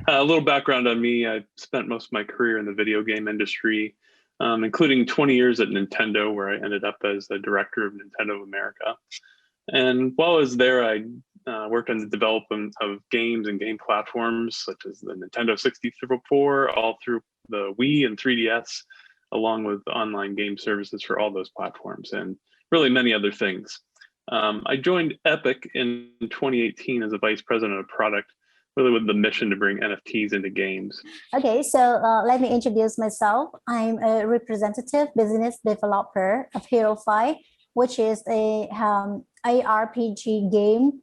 A little background on me. I spent most of my career in the video game industry, including 20 years at Nintendo, where I ended up as the director of Nintendo of America. And while I was there, I worked on the development of games and game platforms, such as the Nintendo 64, all through the Wii and 3DS, along with online game services for all those platforms, and really many other things. I joined Epik in 2018 as a vice president of product, really with the mission to bring NFTs into games. Okay, so let me introduce myself. I'm a representative business developer of Herofi, which is a ARPG game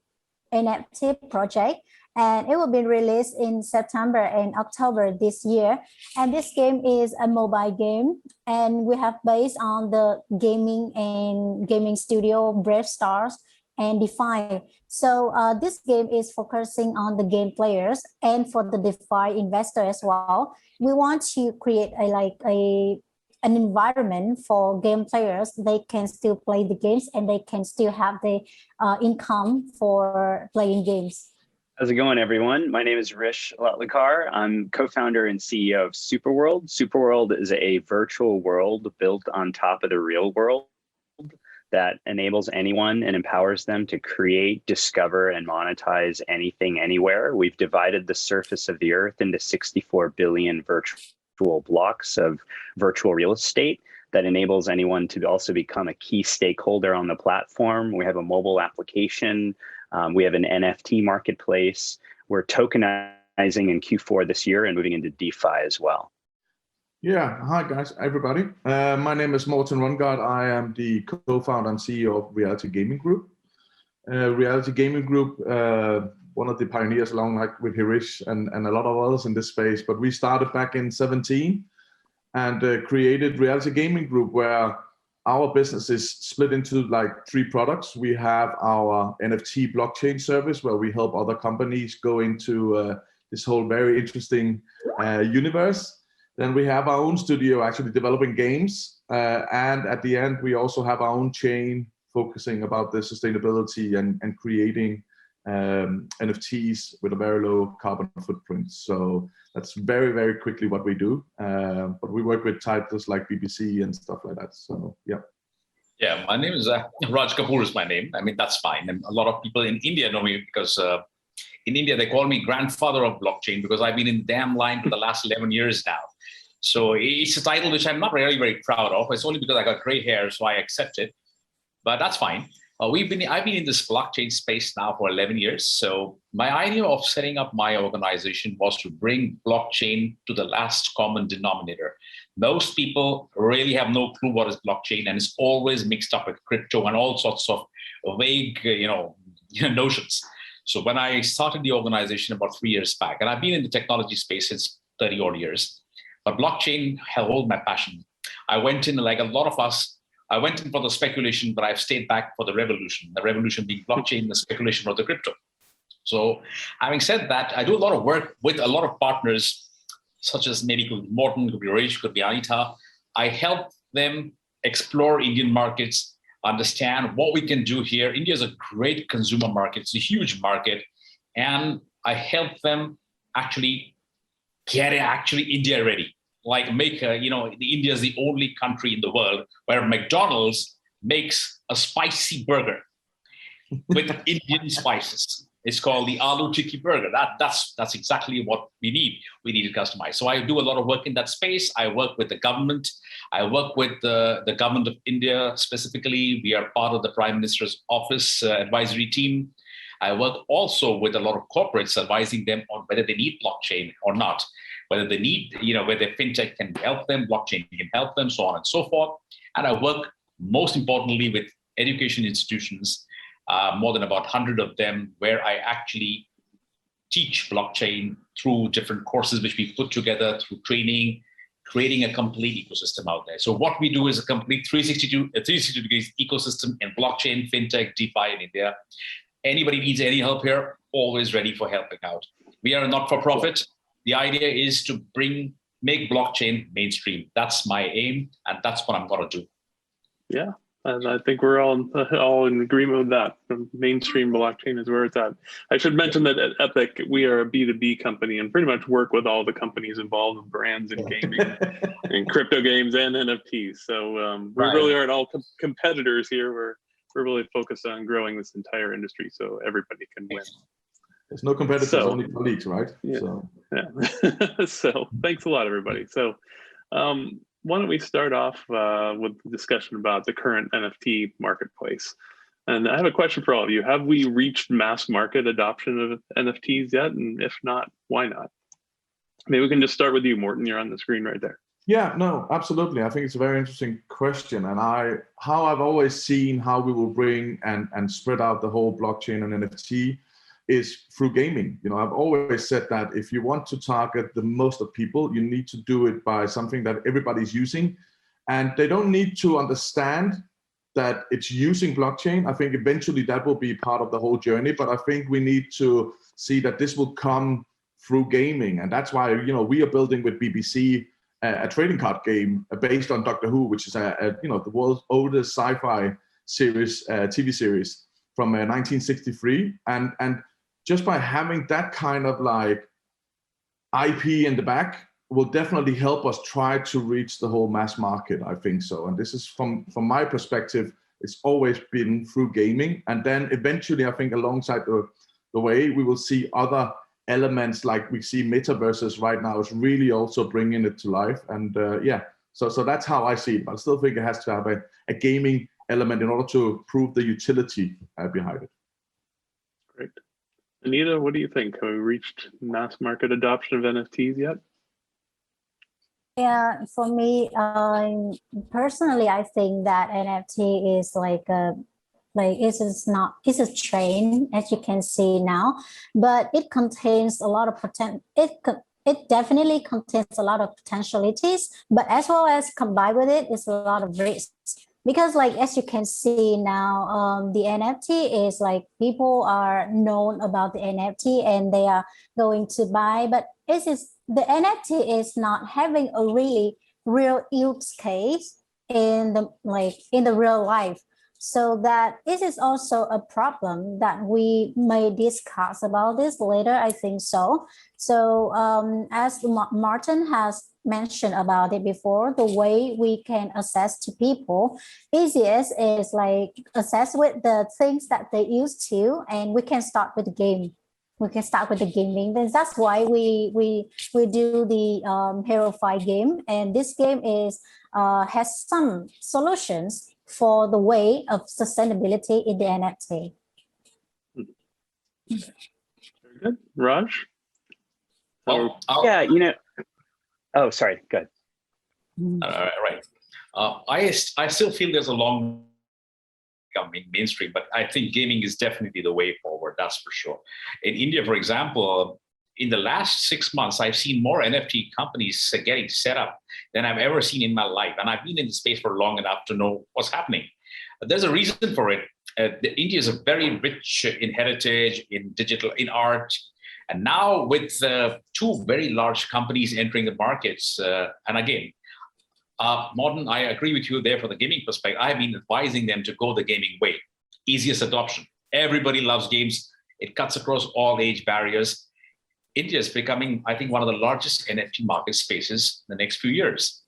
NFT project, and it will be released in September and October this year. And this game is a mobile game, and we have based on the gaming studio Brave Stars and DeFi. So this game is focusing on the game players and for the DeFi investor as well. We want to create an environment for game players. They can still play the games and they can still have the income for playing games. How's it going, everyone? My name is Hrish Lotlikar. I'm co-founder and CEO of SuperWorld. SuperWorld is a virtual world built on top of the real world that enables anyone and empowers them to create, discover, and monetize anything, anywhere. We've divided the surface of the earth into 64 billion virtual blocks of virtual real estate that enables anyone to also become a key stakeholder on the platform. We have a mobile application. We have an NFT marketplace. We're tokenizing in Q4 this year and moving into DeFi as well. Yeah, hi guys, everybody. My name is Morten Rongaard. I am the co-founder and CEO of Reality Gaming Group. Reality Gaming Group, one of the pioneers along with Hrish and a lot of others in this space, but we started back in 2017 and created Reality Gaming Group, where our business is split into three products. We have our NFT blockchain service, where we help other companies go into this whole very interesting universe. Then we have our own studio actually developing games. And at the end, we also have our own chain focusing about the sustainability and creating NFTs with a very low carbon footprint. So that's very, very quickly what we do. But we work with titles like BBC and stuff like that. So yeah. Yeah, my name is Raj Kapoor is my name. I mean, that's fine. And a lot of people in India know me because in India, they call me grandfather of blockchain because I've been in the damn line for the last 11 years now. So it's a title which I'm not really very proud of. It's only because I got gray hair, so I accept it. But that's fine. I've been in this blockchain space now for 11 years. So my idea of setting up my organization was to bring blockchain to the last common denominator. Most people really have no clue what is blockchain, and it's always mixed up with crypto and all sorts of vague, notions. So when I started the organization about 3 years back, and I've been in the technology space since 30 odd years, but blockchain held my passion. I went in, like a lot of us, I went in for the speculation, but I've stayed back for the revolution being blockchain, the speculation for the crypto. So having said that, I do a lot of work with a lot of partners, such as maybe could be Morten, could be Hrish, could be Anita. I help them explore Indian markets, understand what we can do here. India is a great consumer market. It's a huge market. And I help them actually get India ready. Like make, India is the only country in the world where McDonald's makes a spicy burger with Indian spices. It's called the Aloo Tikki burger. That's exactly what we need. We need to customize. So I do a lot of work in that space. I work with the government. I work with the government of India specifically. We are part of the Prime Minister's office advisory team. I work also with a lot of corporates, advising them on whether they need blockchain or not, whether they need, whether fintech can help them, blockchain can help them, so on and so forth. And I work most importantly with education institutions, more than about 100 of them, where I actually teach blockchain through different courses, which we put together through training, creating a complete ecosystem out there. So what we do is a complete 360 degrees ecosystem in blockchain, fintech, DeFi in India. Anybody needs any help here, always ready for helping out. We are a not-for-profit. The idea is to make blockchain mainstream. That's my aim, and that's what I'm going to do. Yeah, And I think we're all in agreement with that. The mainstream blockchain is where it's at. I should mention that at Epik, we are a B2B company and pretty much work with all the companies involved in brands and gaming and crypto games and NFTs. So we really aren't all competitors here. We're really focused on growing this entire industry so everybody can win. There's no competitors, only colleagues, right? Yeah. So thanks a lot, everybody. So why don't we start off with the discussion about the current NFT marketplace? And I have a question for all of you. Have we reached mass market adoption of NFTs yet? And if not, why not? Maybe we can just start with you, Morten. You're on the screen right there. Yeah, no, absolutely. I think it's a very interesting question. And how I've always seen how we will bring and spread out the whole blockchain and NFT is through gaming. You know, I've always said that if you want to target the most of people, you need to do it by something that everybody's using. And they don't need to understand that it's using blockchain. I think eventually that will be part of the whole journey, but I think we need to see that this will come through gaming. And that's why, you know, we are building with BBC a trading card game based on Doctor Who, which is the world's oldest sci-fi series, TV series from 1963. And just by having that kind of like IP in the back will definitely help us try to reach the whole mass market, I think so. And this is from my perspective, it's always been through gaming. And then eventually, I think alongside the way we will see other elements like we see metaverses right now is really also bringing it to life. And so that's how I see it. But I still think it has to have a gaming element in order to prove the utility behind it. Great. Anita, what do you think? Have we reached mass market adoption of NFTs yet? Yeah, for me, personally, I think that NFT is it's a train, as you can see now, but it contains a lot of potential. It definitely contains a lot of potentialities, but as well as combined with it is a lot of risks. Because like, as you can see now, the NFT is like people are known about the NFT and they are going to buy, but the NFT is not having a really real use case in the real life. So that this is also a problem that we may discuss about this later, I think so. So as Morten has mentioned about it before, the way we can access to people easiest is like access with the things that they used to, and we can start with the game. We can start with the gaming. That's why we do the Herofi game, and this game has some solutions for the way of sustainability in the NFT. Very good. Raj? Oh, sorry, go ahead. Right. I still feel there's a long becoming mainstream, but I think gaming is definitely the way forward, that's for sure. In India, for example, in the last 6 months, I've seen more NFT companies getting set up than I've ever seen in my life. And I've been in the space for long enough to know what's happening. There's a reason for it. India is very rich in heritage, in digital, in art. And now with two very large companies entering the markets, and again, Morten, I agree with you there for the gaming perspective. I've been advising them to go the gaming way. Easiest adoption. Everybody loves games. It cuts across all age barriers. India is becoming, I think, one of the largest NFT market spaces in the next few years.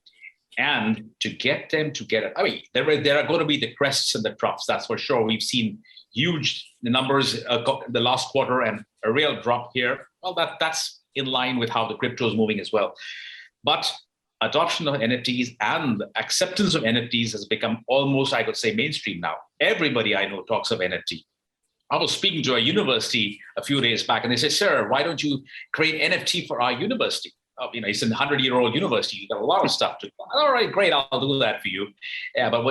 And to get them to get it, I mean, there are going to be the crests and the troughs, that's for sure. We've seen huge numbers the last quarter and a real drop here. Well, that's in line with how the crypto is moving as well. But adoption of NFTs and acceptance of NFTs has become almost, I could say, mainstream now. Everybody I know talks of NFT. I was speaking to a university a few days back, and they said, "Sir, why don't you create NFT for our university?" It's a 100-year-old university. You got a lot of stuff to do. All right, great, I'll do that for you. Yeah, but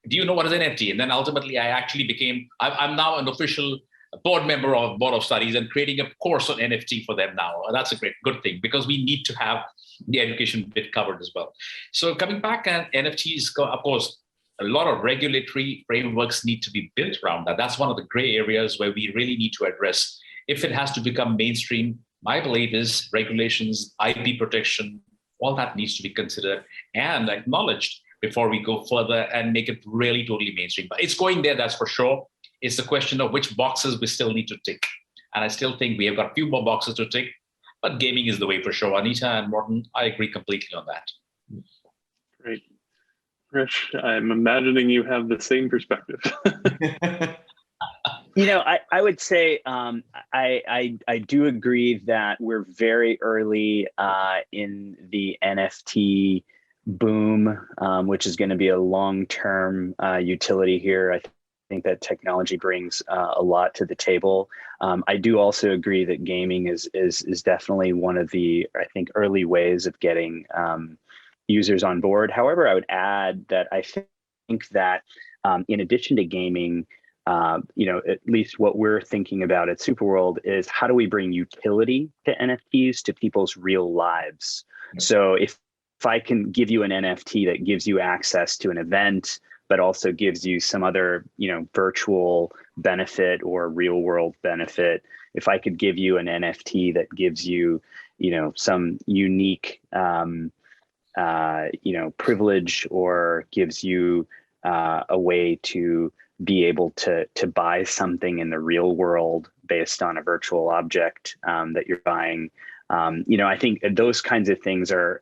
do you know what is NFT? And then ultimately, I actually I'm now an official board member of Board of Studies and creating a course on NFT for them now. That's a good thing because we need to have the education bit covered as well. So coming back, NFTs, of course, a lot of regulatory frameworks need to be built around that. That's one of the gray areas where we really need to address. If it has to become mainstream, my belief is regulations, IP protection, all that needs to be considered and acknowledged. before we go further and make it really totally mainstream. But it's going there, that's for sure. It's the question of which boxes we still need to tick. And I still think we have got a few more boxes to tick, but gaming is the way for sure. Anita and Morten, I agree completely on that. Great. Hrish, I'm imagining you have the same perspective. You know, I would say I do agree that we're very early in the NFT boom, which is going to be a long-term utility here. I think that technology brings a lot to the table. I do also agree that gaming is definitely one of the, I think, early ways of getting users on board. However, I would add that I think that in addition to gaming, you know, at least what we're thinking about at SuperWorld is how do we bring utility to NFTs to people's real lives? So if I can give you an NFT that gives you access to an event, but also gives you some other, you know, virtual benefit or real world benefit, if I could give you an NFT that gives you, you know, some unique, you know, privilege, or gives you a way to be able to buy something in the real world based on a virtual object that you're buying. You know, I think those kinds of things are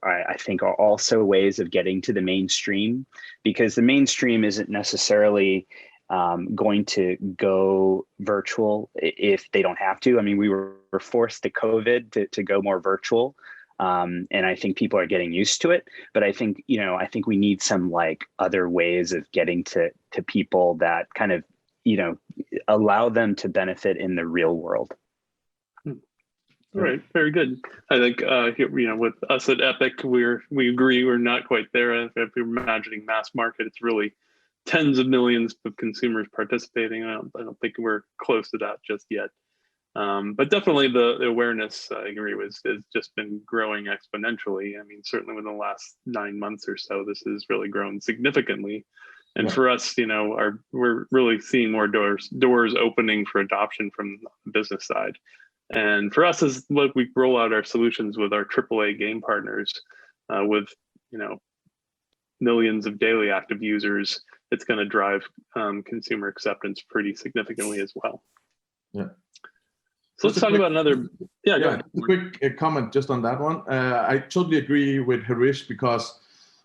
also ways of getting to the mainstream, because the mainstream isn't necessarily going to go virtual if they don't have to. I mean, we were forced to COVID to go more virtual. And I think people are getting used to it, but I think, you know, I think we need some like other ways of getting to people that kind of, you know, allow them to benefit in the real world. Right, very good. I think you know, with us at Epik, we agree we're not quite there. If we're imagining mass market, it's really tens of millions of consumers participating. I don't think we're close to that just yet. But definitely the awareness, I agree, has just been growing exponentially. I mean, certainly within the last 9 months or so, this has really grown significantly. And for us, you know, we're really seeing more doors opening for adoption from the business side. And for us, as what we roll out our solutions with our AAA game partners, with, you know, millions of daily active users, it's going to drive consumer acceptance pretty significantly as well. Yeah. So let's talk about another. Yeah, go ahead. A quick comment just on that one. I totally agree with Hrish, because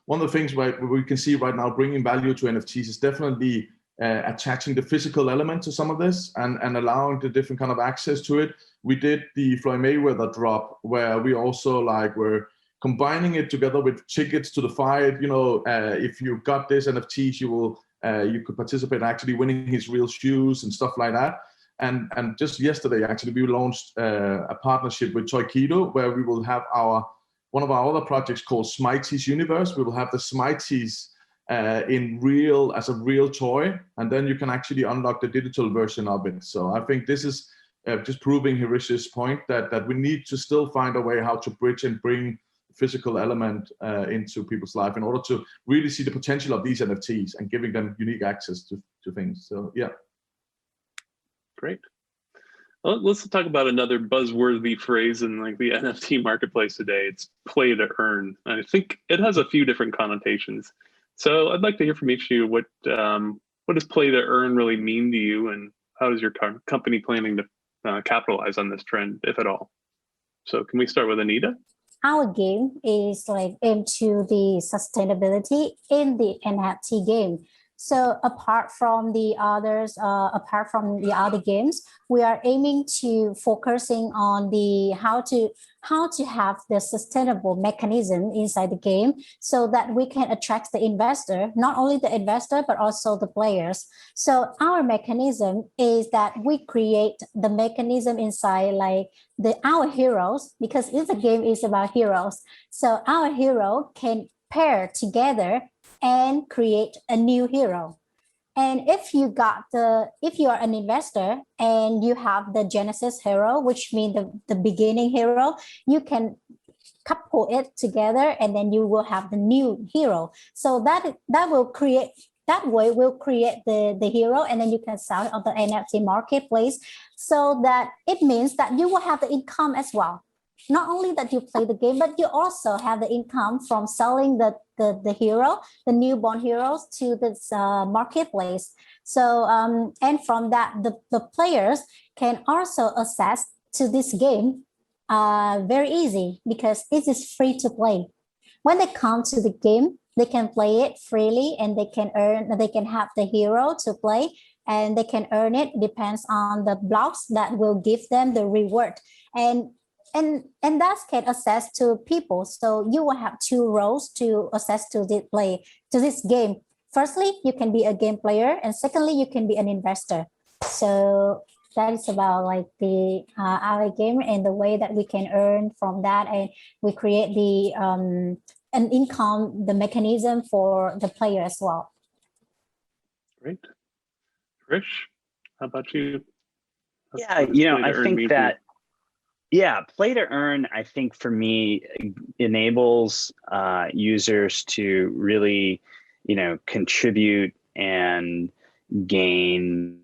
one of the things we can see right now bringing value to NFTs is definitely attaching the physical element to some of this and allowing the different kind of access to it. We did the Floyd Mayweather drop, where we also were combining it together with tickets to the fight. You know, if you got this NFTs, you could participate in actually winning his real shoes and stuff like that. And just yesterday, actually, we launched a partnership with Toykido, where we will have one of our other projects called Smities Universe. We will have the Smities as a real toy, and then you can actually unlock the digital version of it. So I think this is just proving Hrish's point that we need to still find a way how to bridge and bring physical element into people's life in order to really see the potential of these NFTs and giving them unique access to things. So yeah. Great. Well, let's talk about another buzzworthy phrase in like the NFT marketplace today. It's play to earn. And I think it has a few different connotations. So I'd like to hear from each of you what does play to earn really mean to you, and how is your company planning to capitalize on this trend, if at all? So can we start with Anita? Our game is like aimed to the sustainability in the NFT game. So apart from the other games, we are aiming to focusing on the how to have the sustainable mechanism inside the game, so that we can attract the investor, not only the investor, but also the players. So our mechanism is that we create the mechanism inside our heroes, because the game is about heroes. So our hero can pair together and create a new hero. And if you are an investor and you have the Genesis hero, which means the beginning hero, you can couple it together and then you will have the new hero. So that will create, that way will create the hero, and then you can sell it on the NFT marketplace. So that it means that you will have the income as well. not only that you play the game, but you also have the income from selling the hero, the newborn heroes to this marketplace. So and from that, the players can also access to this game very easy because it is free to play. When they come to the game, they can play it freely and they can have the hero to play and they can earn it. Depends on the blocks that will give them the reward. And that can access to people. So you will have two roles to access to this game. Firstly, you can be a game player, and secondly, you can be an investor. So that is about like the our game and the way that we can earn from that, and we create the an income, the mechanism for the player as well. Great. Hrish, how about you? Yeah, I think that, play to earn, I think for me, enables users to really, contribute and gain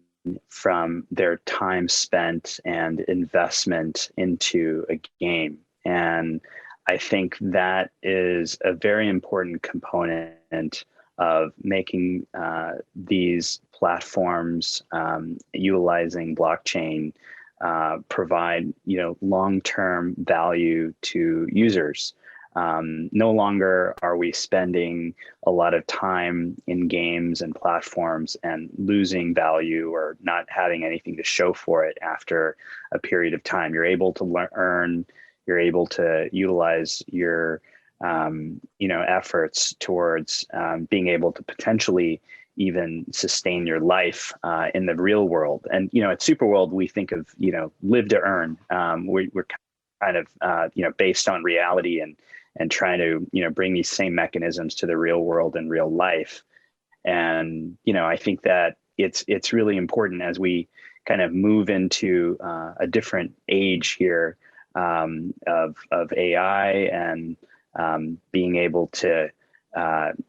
from their time spent and investment into a game. And I think that is a very important component of making these platforms utilizing blockchain provide long-term value to users. No longer are we spending a lot of time in games and platforms and losing value or not having anything to show for it after a period of time. You're able to earn, you're able to utilize your efforts towards being able to potentially even sustain your life in the real world. And at SuperWorld, we think of live to earn. We're kind of based on reality and trying to bring these same mechanisms to the real world and real life. And I think that it's really important as we kind of move into a different age here of AI and being able to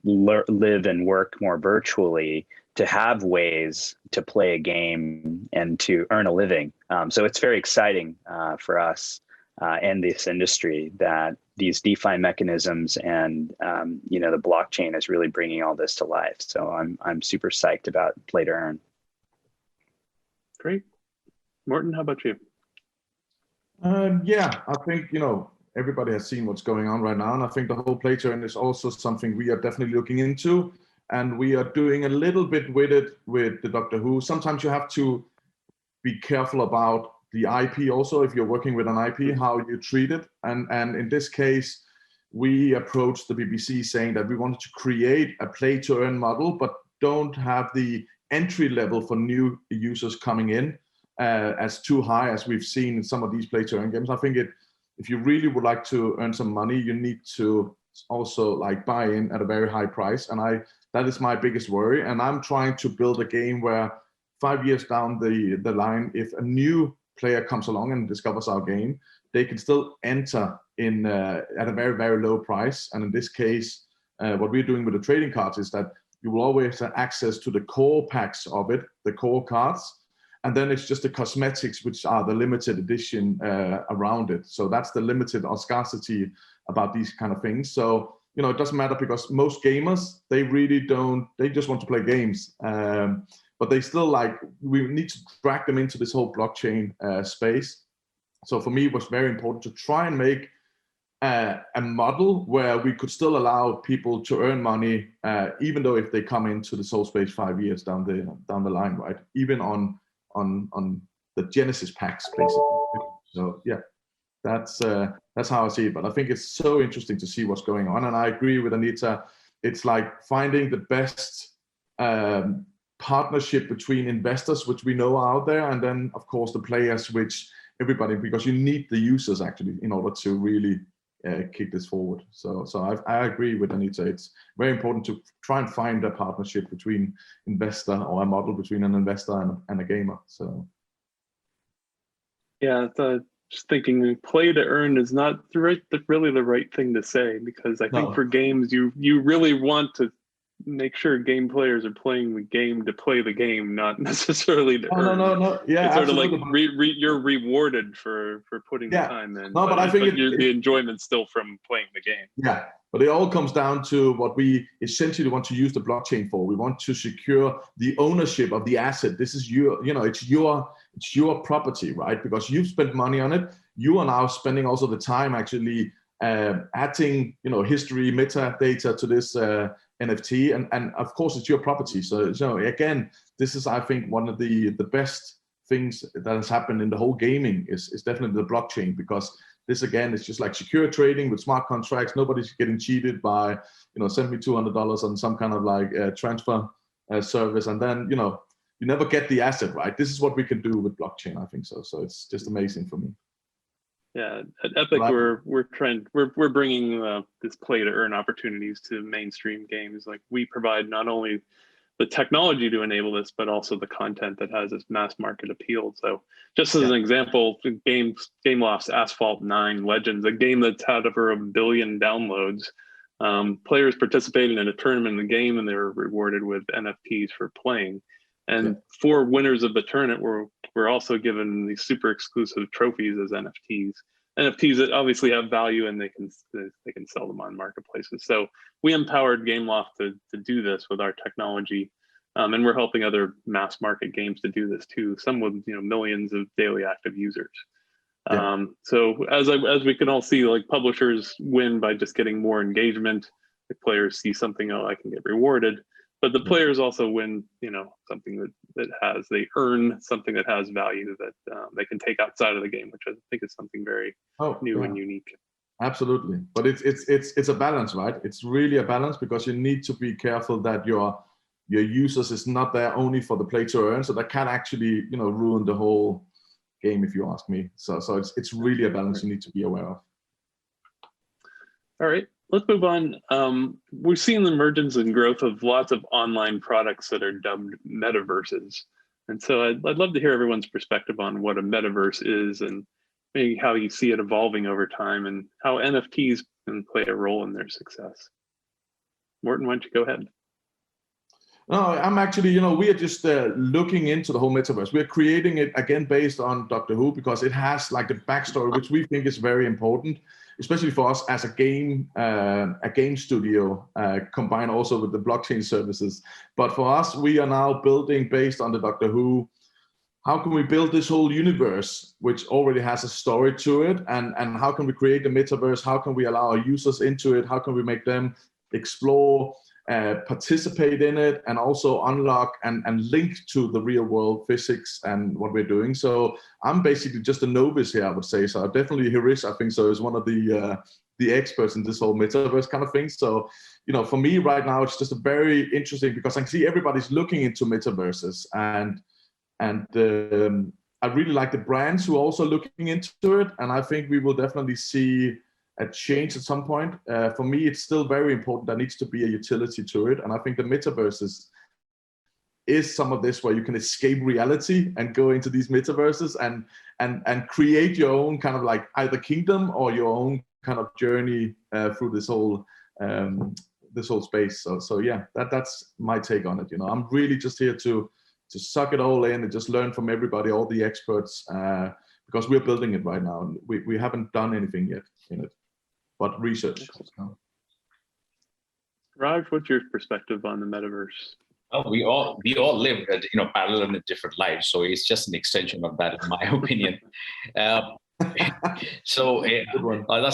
live and work more virtually, to have ways to play a game and to earn a living. So it's very exciting for us and this industry that these DeFi mechanisms and the blockchain is really bringing all this to life. So I'm super psyched about play to earn. Great. Morten, how about you? I think everybody has seen what's going on right now, and I think the whole play to earn is also something we are definitely looking into, and we are doing a little bit with it with the Doctor Who. Sometimes you have to be careful about the IP also, if you're working with an IP, how you treat it. And in this case, we approached the BBC saying that we wanted to create a play to earn model, but don't have the entry level for new users coming in as too high as we've seen in some of these play to earn games. I think if you really would like to earn some money, you need to also buy in at a very high price. And that is my biggest worry. And I'm trying to build a game where 5 years down the line, if a new player comes along and discovers our game, they can still enter in at a very, very low price. And in this case, what we're doing with the trading cards is that you will always have access to the core packs of it, the core cards. And then it's just the cosmetics, which are the limited edition around it. So that's the limited or scarcity about these kind of things. So, it doesn't matter because most gamers, they really don't, they just want to play games. But they still we need to drag them into this whole blockchain space. So for me, it was very important to try and make a model where we could still allow people to earn money, even though if they come into the soul space 5 years down the line, right? Even on the Genesis packs, basically. So yeah, that's how I see it. But I think it's so interesting to see what's going on. And I agree with Anita. It's like finding the best partnership between investors, which we know are out there, and then of course the players, which everybody, because you need the users actually in order to really kick this forward. So I agree with Anita. It's very important to try and find a partnership between investor, or a model between an investor and a gamer. So yeah, just thinking play to earn is not really the right thing to say, because I think for games you really want to make sure game players are playing the game to play the game, not necessarily to earn. No. Yeah, it's sort of absolutely. like you're rewarded for putting the Yeah. time in. No, but I think the enjoyment's still from playing the game. Yeah, but it all comes down to what we essentially want to use the blockchain for. We want to secure the ownership of the asset. This is it's your property, right? Because you've spent money on it. You are now spending also the time actually adding, history, metadata to this NFT, and of course it's your property. So again, this is, I think, one of the best things that has happened in the whole gaming is definitely the blockchain, because this again is just like secure trading with smart contracts. Nobody's getting cheated by, send me $200 on some kind of like transfer service, and then you never get the asset, right? This is what we can do with blockchain, I think so. So it's just amazing for me. Yeah, at Epik, we're bringing this play to earn opportunities to mainstream games. Like, we provide not only the technology to enable this, but also the content that has this mass market appeal. So, just as an example, Gameloft's Asphalt 9 Legends, a game that's had over 1 billion downloads. Players participated in a tournament in the game, and they were rewarded with NFTs for playing. And 4 winners of the tournament were also given these super exclusive trophies as NFTs. NFTs that obviously have value, and they can sell them on marketplaces. So we empowered Gameloft to do this with our technology, and we're helping other mass market games to do this too. Some with millions of daily active users. So as we can all see, like, publishers win by just getting more engagement. The players see something, I can get rewarded. But the players also win, something that they earn something that has value that they can take outside of the game, which I think is something very new and unique. Absolutely, but it's a balance, right? It's really a balance, because you need to be careful that your users is not there only for the play to earn, so that can actually ruin the whole game, if you ask me. So it's really a balance you need to be aware of. All right. Let's move on. We've seen the emergence and growth of lots of online products that are dubbed metaverses. And so I'd love to hear everyone's perspective on what a metaverse is, and maybe how you see it evolving over time, and how NFTs can play a role in their success. Morten, why don't you go ahead? No, I'm actually, we are just looking into the whole metaverse. We're creating it again based on Doctor Who, because it has like the backstory, which we think is very important, especially for us as a game studio, combined also with the blockchain services. But for us, we are now building based on the Doctor Who. How can we build this whole universe, which already has a story to it, and how can we create the metaverse? How can we allow our users into it? How can we make them explore, participate in it, and also unlock and link to the real world physics and what we're doing? So I'm basically just a novice here, I would say. So definitely Hrish, I think so, is one of the experts in this whole metaverse kind of thing. So for me right now, it's just a very interesting, because I can see everybody's looking into metaverses, and I really like the brands who are also looking into it, and I think we will definitely see a change at some point. For me, it's still very important. There needs to be a utility to it, and I think the metaverses is some of this, where you can escape reality and go into these metaverses and create your own kind of like either kingdom or your own kind of journey through this whole space. So yeah, that's my take on it. I'm really just here to suck it all in and just learn from everybody, all the experts, because we're building it right now. We haven't done anything yet in it, but research. Raj, what's your perspective on the metaverse? Oh, we all live parallel in different lives, so it's just an extension of that, in my opinion. That's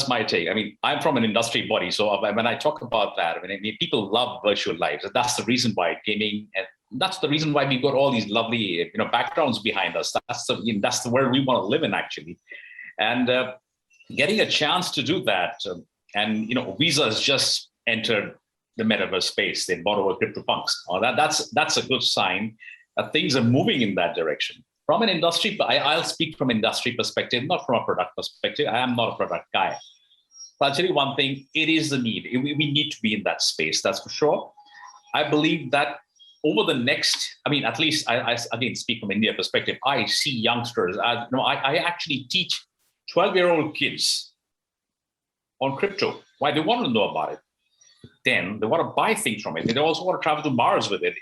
my take. I mean, I'm from an industry body, so when I talk about that, I mean, people love virtual lives. That's the reason why gaming, and that's the reason why we've got all these lovely backgrounds behind us. That's the world we want to live in, actually. And getting a chance to do that, and Visa has just entered the metaverse space. They bought over CryptoPunks. That's a good sign that things are moving in that direction. From an industry, I'll speak from industry perspective, not from a product perspective. I am not a product guy. But I'll tell you one thing, it is the need. We need to be in that space, that's for sure. I believe that over the next, at least I again speak from India perspective, I see youngsters. I actually teach 12-year-old kids on crypto. Why? They want to know about it. then they want to buy things from it. They also want to travel to Mars with it.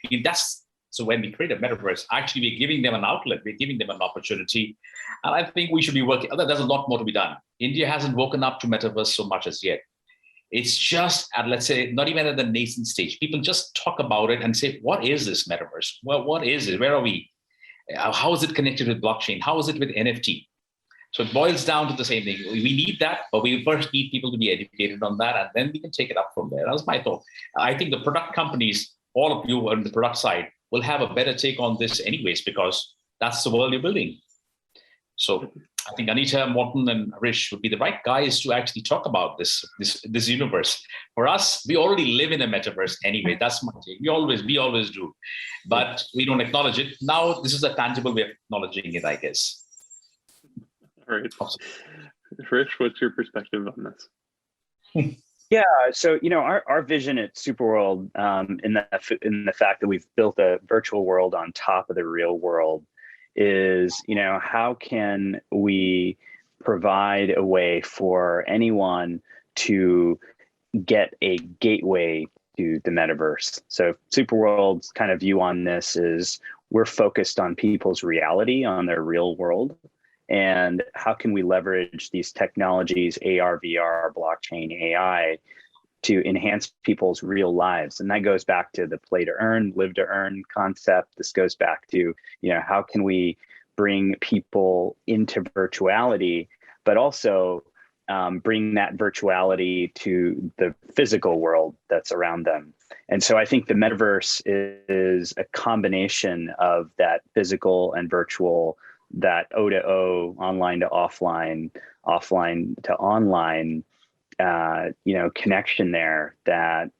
So when we create a metaverse, actually we're giving them an outlet, we're giving them an opportunity. And I think we should be working, there's a lot more to be done. India hasn't woken up to metaverse so much as yet. It's just at, let's say, not even at the nascent stage. People just talk about it and say, what is this metaverse? Well, what is it? Where are we? How is it connected with blockchain? How is it with NFT? So it boils down to the same thing. We need that, but we first need people to be educated on that, and then we can take it up from there. That was my thought. I think the product companies, all of you on the product side, will have a better take on this anyways, because that's the world you're building. So I think Anita, Morten, and Hrish would be the right guys to actually talk about this universe. For us, we already live in a metaverse anyway. That's my take. We always do, but we don't acknowledge it. Now, this is a tangible way of acknowledging it, I guess. All right. Hrish, what's your perspective on this? Yeah, so our vision at SuperWorld, in the fact that we've built a virtual world on top of the real world, is how can we provide a way for anyone to get a gateway to the metaverse. So SuperWorld's kind of view on this is we're focused on people's reality, on their real world. And how can we leverage these technologies, AR, VR, blockchain, AI, to enhance people's real lives? And that goes back to the play to earn, live to earn concept. This goes back to, how can we bring people into virtuality, but also bring that virtuality to the physical world that's around them. And so I think the metaverse is a combination of that physical and virtual, that O to O, online to offline, offline to online, connection there, that,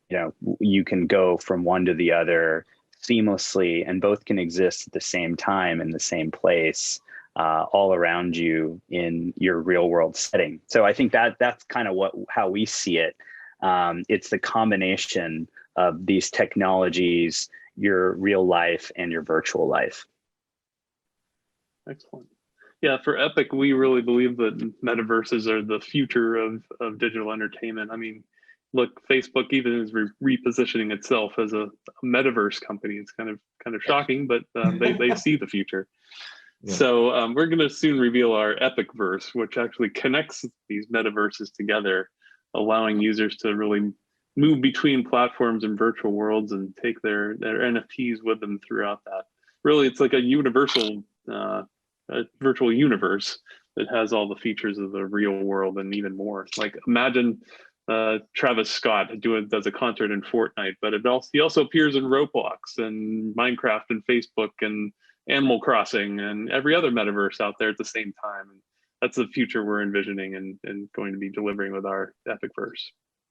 you can go from one to the other seamlessly, and both can exist at the same time in the same place, all around you in your real world setting. So I think that's kind of how we see it. It's the combination of these technologies, your real life and your virtual life. Excellent. Yeah, for Epik, we really believe that metaverses are the future of digital entertainment. I mean, look, Facebook even is repositioning itself as a metaverse company. It's kind of shocking, but they see the future. Yeah. So we're going to soon reveal our Epikverse, which actually connects these metaverses together, allowing users to really move between platforms and virtual worlds and take their NFTs with them throughout that. Really, it's like a universal a virtual universe that has all the features of the real world and even more. Like, imagine Travis Scott does a concert in Fortnite, but he also appears in Roblox and Minecraft and Facebook and Animal Crossing and every other metaverse out there at the same time. And that's the future we're envisioning and going to be delivering with our Epikverse.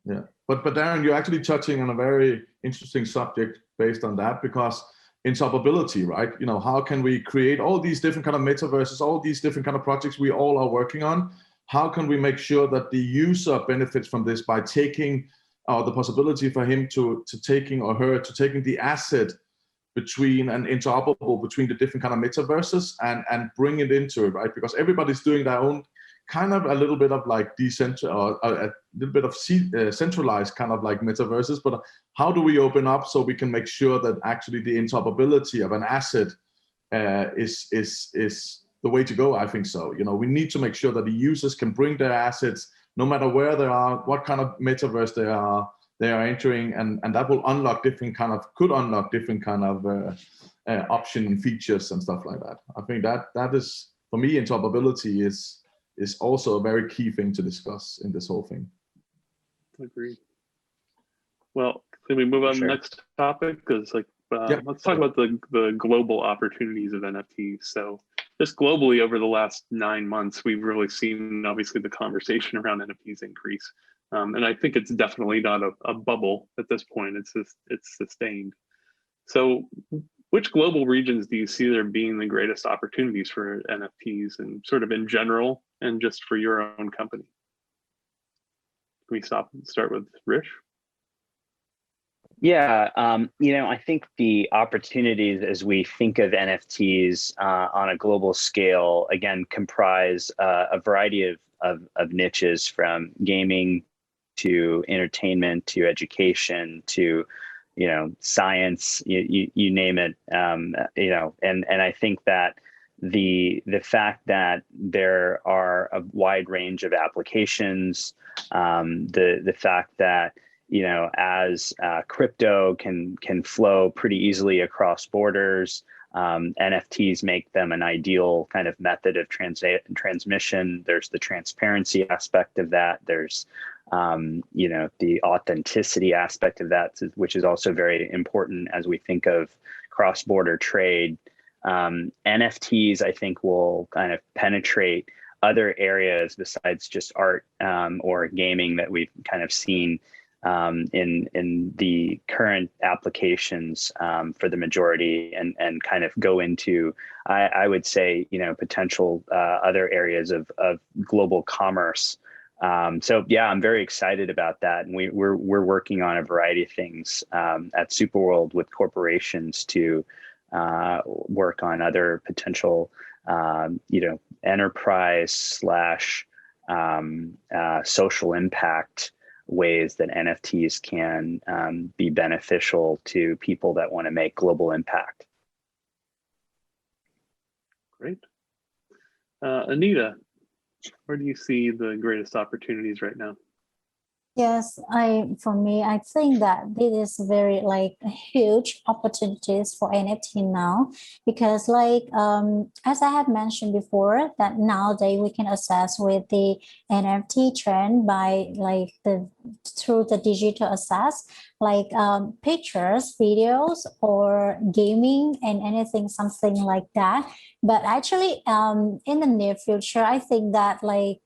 Yeah, but Darren, you're actually touching on a very interesting subject based on that, because interoperability, right? How can we create all these different kind of metaverses, all these different kind of projects we all are working on? How can we make sure that the user benefits from this by taking the possibility for him to taking or her to taking the asset between and interoperable between the different kind of metaverses and bring it into it, right? Because everybody's doing their own kind of a little bit of like decentralized, or a little bit of centralized kind of like metaverses, but how do we open up so we can make sure that actually the interoperability of an asset is the way to go? I think so. We need to make sure that the users can bring their assets no matter where they are, what kind of metaverse they are entering, and that will unlock could unlock different kind of option and features and stuff like that. I think that is, for me, interoperability is also a very key thing to discuss in this whole thing. Agreed. Well, can we move on to the next topic? Because let's talk about the global opportunities of NFTs. So just globally over the last 9 months, we've really seen obviously the conversation around NFTs increase. And I think it's definitely not a bubble at this point. It's sustained. So which global regions do you see there being the greatest opportunities for NFTs, and sort of in general and just for your own company? Can we start with Hrish? Yeah, I think the opportunities as we think of NFTs on a global scale, again, comprise a variety of niches, from gaming to entertainment, to education, to, science, you name it, and I think that the fact that there are a wide range of applications, the fact that, as crypto can flow pretty easily across borders, NFTs make them an ideal kind of method of transmission. There's the transparency aspect of that. There's, the authenticity aspect of that, which is also very important as we think of cross-border trade. NFTs, I think, will kind of penetrate other areas besides just art or gaming that we've kind of seen in the current applications for the majority, and kind of go into, I would say, potential other areas of global commerce. So yeah, I'm very excited about that, and we're working on a variety of things at SuperWorld with corporations to work on other potential, enterprise / social impact ways that NFTs can be beneficial to people that want to make global impact. Great. Anita, where do you see the greatest opportunities right now? Yes, for me, I think that this is very huge opportunities for NFT now, because as I have mentioned before, that nowadays we can access with the NFT trend by through the digital access, pictures, videos, or gaming and anything, something like that. But actually, in the near future, I think that it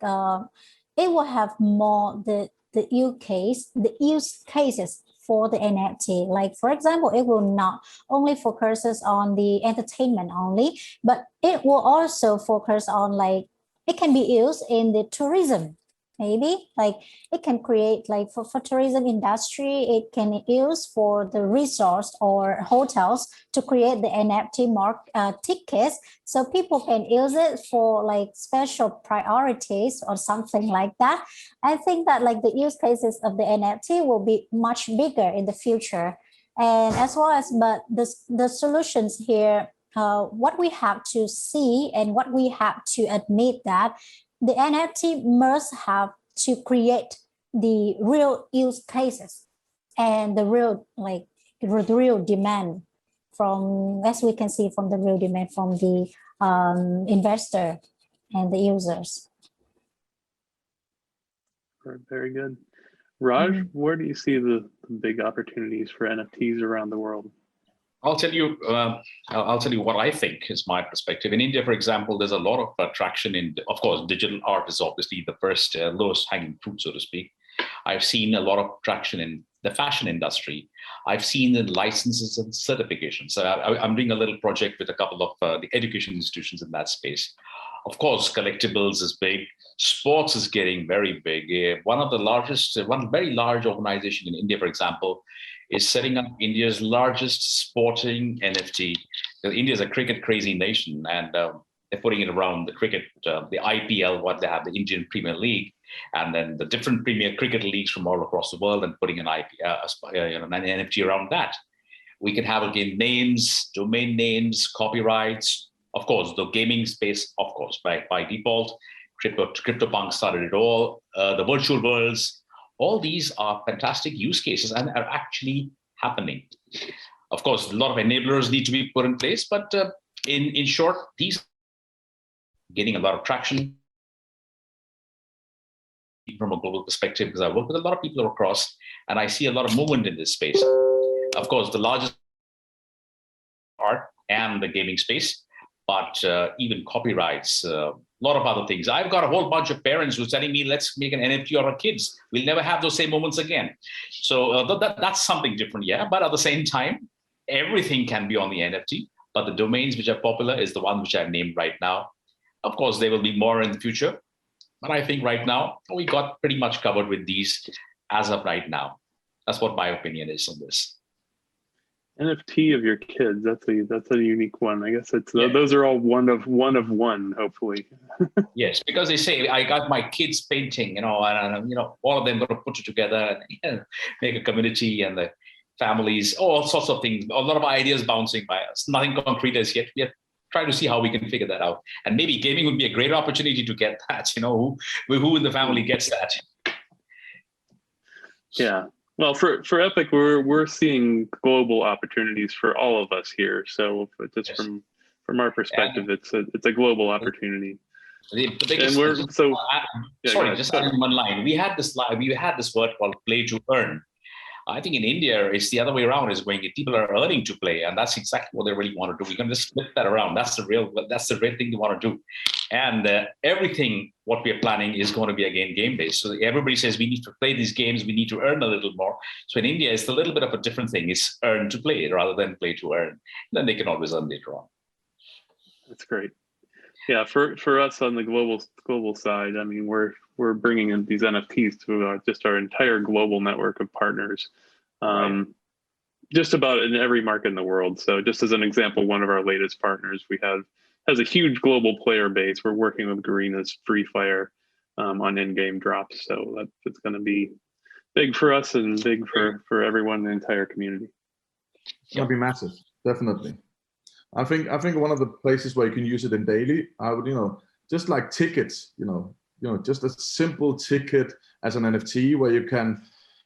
will have more the use cases for the NFT. For example, it will not only focuses on the entertainment only, but it will also focus on it can be used in the tourism. Maybe it can create for tourism industry, it can use for the resorts or hotels to create the NFT tickets, so people can use it for special priorities or something like that. I think that the use cases of the NFT will be much bigger in the future, and as well as the solutions here. What we have to see and what we have to admit that the NFT must have to create the real use cases and the real real demand from, as we can see, from the real demand from the investor and the users. Very good. Raj, where do you see the big opportunities for NFTs around the world? I'll tell you what I think is my perspective. In India, for example, there's a lot of traction in, of course, digital art is obviously the first lowest hanging fruit, so to speak. I've seen a lot of traction in the fashion industry. I've seen the licenses and certifications. I'm doing a little project with a couple of the education institutions in that space. Of course, collectibles is big. Sports is getting very big. One very large organization in India, for example, is setting up India's largest sporting NFT. India is a cricket crazy nation, and they're putting it around the cricket, the IPL, what they have, the Indian Premier League, and then the different premier cricket leagues from all across the world, and putting an NFT around that. We can have again names, domain names, copyrights. Of course, the gaming space, of course, by default, CryptoPunk started it all. The virtual worlds. All these are fantastic use cases and are actually happening. Of course, a lot of enablers need to be put in place, but in short, these are getting a lot of traction from a global perspective, because I work with a lot of people across, and I see a lot of movement in this space. Of course, the largest art and the gaming space, but even copyrights, a lot of other things. I've got a whole bunch of parents who are telling me, let's make an NFT of our kids. We'll never have those same moments again. So that's something different, yeah. But at the same time, everything can be on the NFT, but the domains which are popular is the one which I've named right now. Of course, there will be more in the future, but I think right now, we got pretty much covered with these as of right now. That's what my opinion is on this. NFT of your kids. That's a unique one. I guess it's Yeah. those are all one of one. Hopefully. Yes, because they say I got my kids painting, and all of them going to put it together and make a community, and the families, all sorts of things. A lot of ideas bouncing by us. Nothing concrete as yet. We are trying to see how we can figure that out. And maybe gaming would be a great opportunity to get that. Who in the family gets that? Yeah. Well, for Epik, we're seeing global opportunities for all of us here. So just Yes. from our perspective, it's a global opportunity. The biggest, And we're so sorry, just adding one line. We had this word called play to earn. I think in India, it's the other way around. Is going, people are earning to play, and that's exactly what they really want to do. We're going to just flip that around. That's the real thing they want to do. And everything what we are planning is going to be again game based. So everybody says we need to play these games. We need to earn a little more. So in India, it's a little bit of a different thing. It's earn to play rather than play to earn. Then they can always earn later on. That's great. Yeah, for us on the global side, I mean, we're bringing in these NFTs to just our entire global network of partners, Right. just about in every market in the world. So just as an example, one of our latest partners has a huge global player base. We're working with Garena's Free Fire on in-game drops. So that's going to be big for us and big for everyone in the entire community. It's going to be massive, definitely. I think one of the places where you can use it in daily, I would, just like tickets, just a simple ticket as an NFT where you can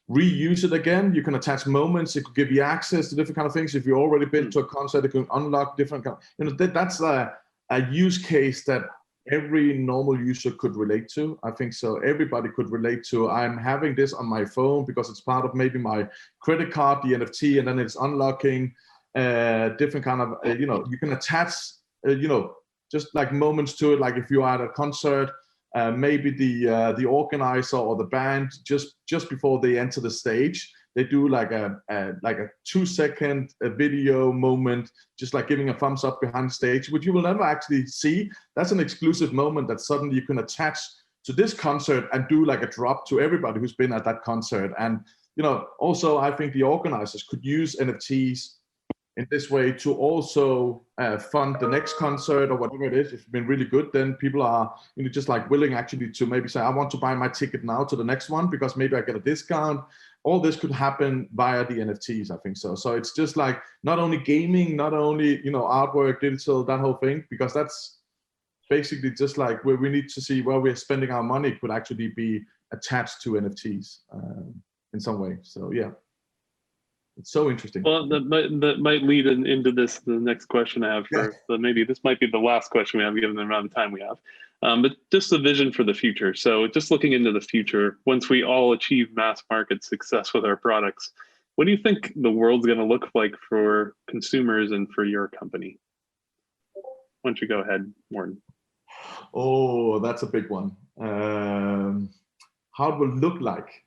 reuse it again. You can attach moments. It could give you access to different kind of things. If you've already been to a concert, it can unlock different kind. That's a use case that every normal user could relate to. I think so. Everybody could relate to. I'm having this on my phone because it's part of maybe my credit card, the NFT, and then it's unlocking. Different kind of you can attach just like moments to it, like if you are at a concert, maybe the organizer or the band just before they enter the stage, they do like a 2-second video moment, just like giving a thumbs up behind the stage, which you will never actually see. That's an exclusive moment that suddenly you can attach to this concert and do like a drop to everybody who's been at that concert. And also I think the organizers could use NFTs in this way to also fund the next concert or whatever it is. If it's been really good, then people are just like willing actually to maybe say, I want to buy my ticket now to the next one because maybe I get a discount. All this could happen via the NFTs, I think so. So it's just like not only gaming, not only artwork, digital, that whole thing, because that's basically just like where we need to see where we're spending our money could actually be attached to NFTs in some way. So yeah. It's so interesting. Well, that might lead into the next question I have for maybe this might be the last question we have given the amount of time we have, but just the vision for the future. So just looking into the future, once we all achieve mass market success with our products, what do you think the world's going to look like for consumers and for your company? Why don't you go ahead, Morten? Oh, that's a big one. How it will look like.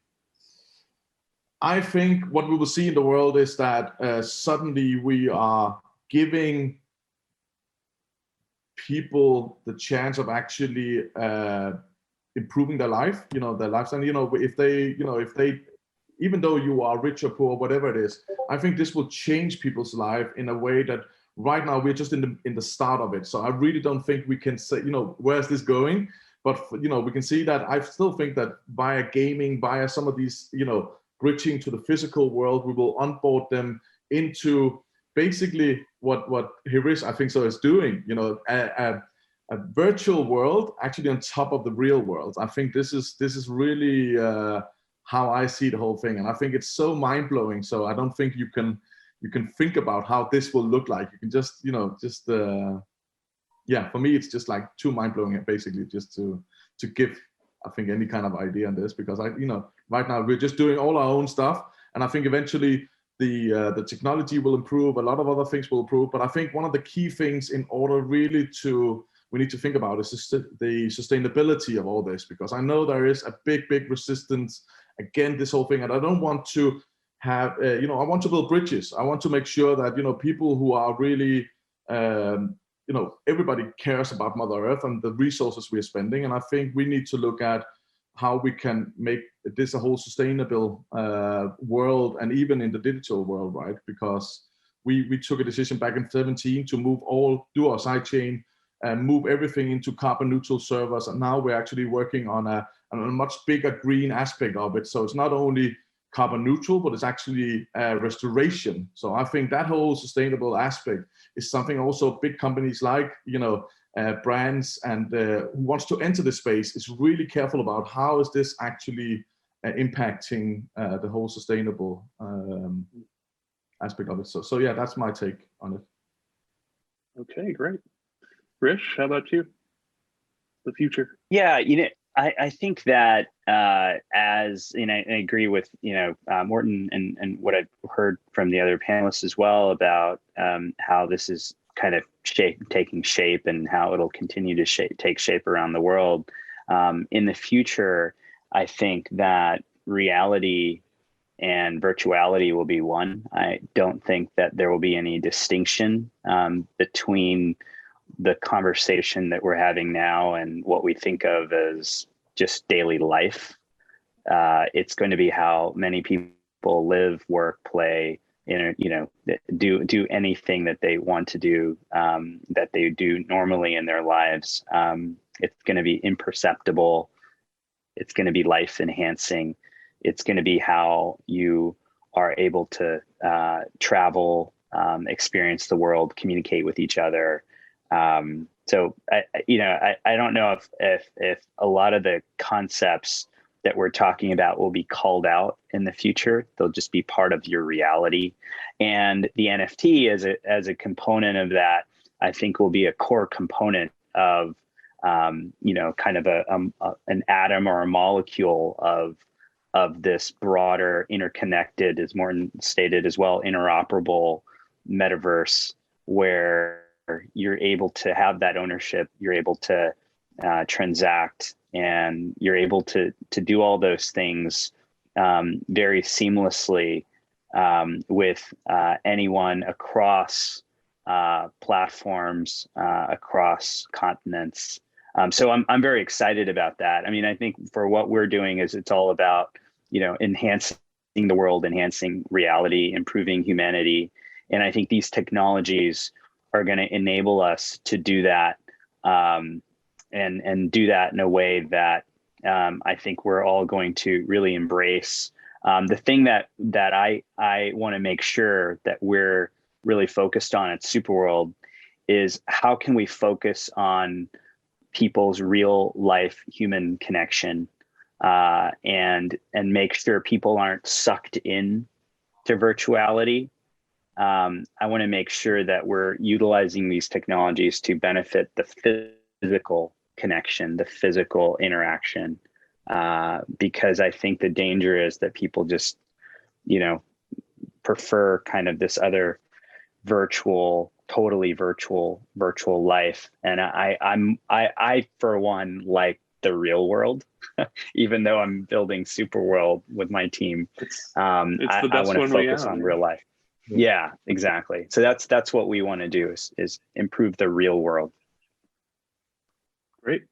I think what we will see in the world is that suddenly we are giving people the chance of actually improving their life, their lifestyle. If they, even though you are rich or poor, whatever it is, I think this will change people's life in a way that right now we're just in the start of it. So I really don't think we can say, where's this going? But we can see that. I still think that via gaming, via some of these, bridging to the physical world, we will onboard them into basically what Hrish, I think so, is doing, a virtual world actually on top of the real world. I think this is really how I see the whole thing. And I think it's so mind-blowing. So I don't think you can think about how this will look like. You can just, for me, it's just like too mind-blowing, basically, just to give, I think, any kind of idea on this, because right now we're just doing all our own stuff, and I think eventually the technology will improve, a lot of other things will improve, but I think one of the key things in order really we need to think about is the sustainability of all this, because I know there is a big resistance against this whole thing, and I don't want to have, I want to build bridges. I want to make sure that, people who are really, everybody cares about Mother Earth and the resources we're spending. And I think we need to look at how we can make this a whole sustainable world, and even in the digital world, right? Because we took a decision back in 2017 to do our sidechain and move everything into carbon neutral servers. And now we're actually working on a much bigger green aspect of it. So it's not only carbon neutral, but it's actually restoration. So I think that whole sustainable aspect is something also big companies like, brands and who wants to enter the space is really careful about how is this actually impacting the whole sustainable aspect of it. So yeah, that's my take on it. Okay, great. Hrish, how about you? The future. Yeah, I think that as, and I agree with, Morten and what I've heard from the other panelists as well about how this is kind of taking shape and how it'll continue to take shape around the world. In the future, I think that reality and virtuality will be one. I don't think that there will be any distinction between the conversation that we're having now and what we think of as just daily life. It's going to be how many people live, work, play, do anything that they want to do, that they do normally in their lives. It's going to be imperceptible. It's going to be life enhancing. It's going to be how you are able to travel, experience the world, communicate with each other. So I don't know if a lot of the concepts that we're talking about will be called out in the future. They'll just be part of your reality. And the NFT as a component of that, I think will be a core component of kind of an atom or a molecule of this broader, interconnected, as Morten stated as well, interoperable metaverse where you're able to have that ownership, you're able to transact, and you're able to do all those things very seamlessly with anyone across platforms, across continents. So I'm very excited about that. I mean, I think for what we're doing is it's all about, enhancing the world, enhancing reality, improving humanity. And I think these technologies are going to enable us to do that and do that in a way that I think we're all going to really embrace. The thing that I want to make sure that we're really focused on at SuperWorld is how can we focus on people's real life human connection and make sure people aren't sucked in to virtuality. I want to make sure that we're utilizing these technologies to benefit the physical connection, the physical interaction, because I think the danger is that people just, prefer kind of this other totally virtual life. And I for one, like the real world, even though I'm building SuperWorld with my team. I want to focus on real life. Yeah, exactly. So that's what we want to do is improve the real world. Great.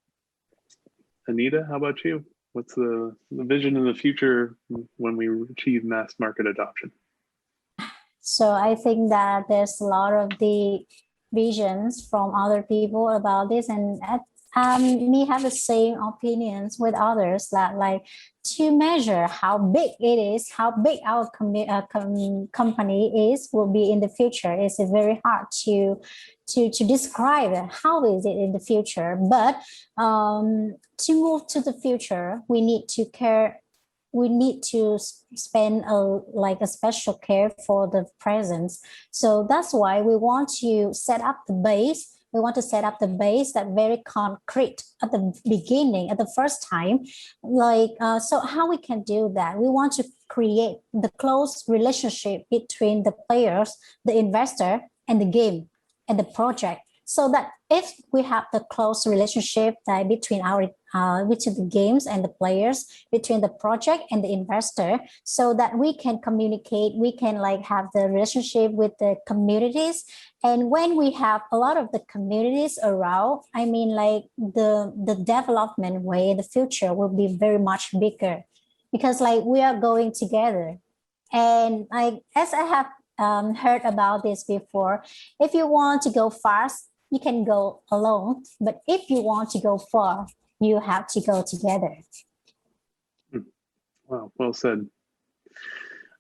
Anita, how about you? What's the vision in the future when we achieve mass market adoption? So I think that there's a lot of the visions from other people about this, and me have the same opinions with others that like to measure how big it is, how big our company will be in the future. It's very hard to describe how is it in the future. But to move to the future, we need to care. We need to spend a special care for the present. So that's why we want to set up the base. We want to set up the base that very concrete at the beginning, at the first time. So how we can do that? We want to create the close relationship between the players, the investor, and the game, and the project. So that if we have the close relationship between between the games and the players, between the project and the investor, so that we can communicate, we can have the relationship with the communities. And when we have a lot of the communities around, I mean, the development way in the future will be very much bigger, because we are going together. And as I have heard about this before. If you want to go fast, you can go alone. But if you want to go far, you have to go together. Wow, well said.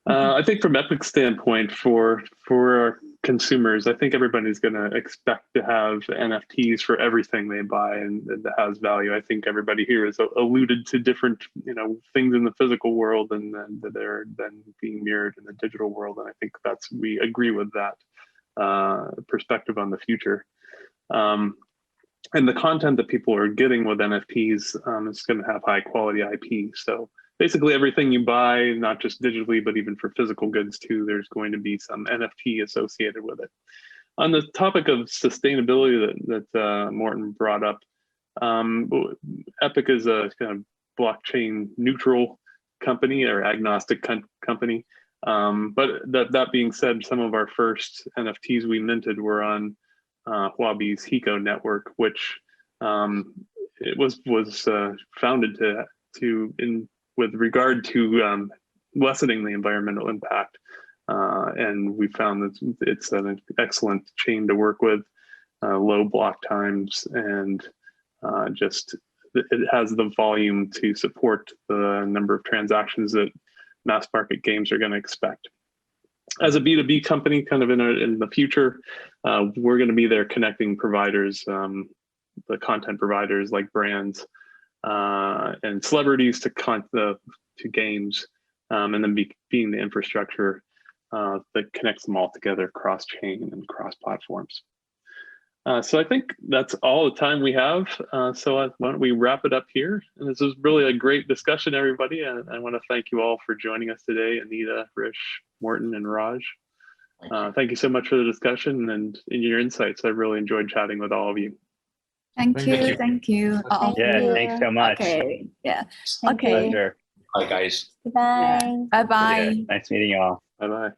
I think from Epic's standpoint, for our consumers, I think everybody's going to expect to have NFTs for everything they buy and that has value. I think everybody here has alluded to different, things in the physical world and then that they're then being mirrored in the digital world. And I think we agree with that perspective on the future. And the content that people are getting with NFTs is going to have high quality IP. So basically everything you buy, not just digitally, but even for physical goods too, there's going to be some NFT associated with it. On the topic of sustainability that Morten brought up, Epik is a kind of blockchain neutral company or agnostic company. But that being said, some of our first NFTs we minted were on Huobi's Hiko network, which it was founded with regard to lessening the environmental impact. And we found that it's an excellent chain to work with, low block times, and just it has the volume to support the number of transactions that mass market games are going to expect. As a B2B company, kind of in the future, we're going to be there connecting providers, the content providers like brands, and celebrities to games, and then being the infrastructure that connects them all together cross-chain and cross-platforms. So I think that's all the time we have. So why don't we wrap it up here? And this is really a great discussion, everybody. And I want to thank you all for joining us today, Anita, Hrish, Morten, and Raj. Thank you so much for the discussion and your insights. I really enjoyed chatting with all of you. Thank you. Thank you. Thanks so much. Okay. Yeah. Thank Okay. Pleasure. Bye, guys. Bye. Bye bye. Yeah, nice meeting you all. Bye-bye.